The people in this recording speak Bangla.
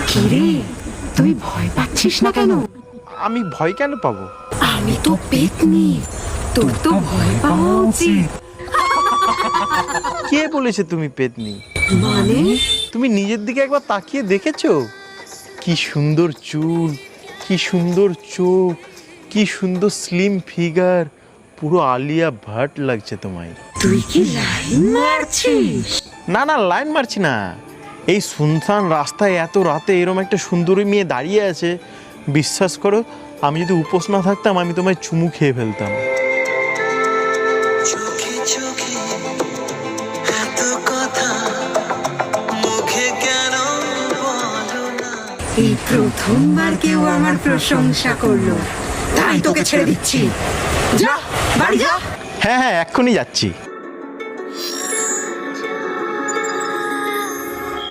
কিরে, তুই ভয় পাচ্ছিস না কেন? আমি ভয় কেন পাবো? আমি তো পেতনি, তোর তো ভয় পাওয়া উচিত। কে বলেছে তুমি পেতনি? মানে? তুমি নিজের দিকে একবার তাকিয়ে দেখেছো? কি সুন্দর চুল, কি সুন্দর চোখ, কি সুন্দর স্লিম ফিগার, পুরো আলিয়া ভাট লাগছে তোমায়। তুই কি লাইন মারছিস? না না, লাইন মারছি না। এই শুনশান রাস্তায় এত রাতে এরম একটা সুন্দরী মেয়ে দাঁড়িয়ে আছে, বিশ্বাস করো আমি যদি উপোস না থাকতাম আমি তোমায় চুমু খেয়ে ফেলতাম। এই প্রথমবার কেউ আমার প্রশংসা করলো, তাই তোকে ছেড়ে দিচ্ছি। যা, বাড়ি যা। হ্যাঁ হ্যাঁ, এক্ষুনি যাচ্ছি।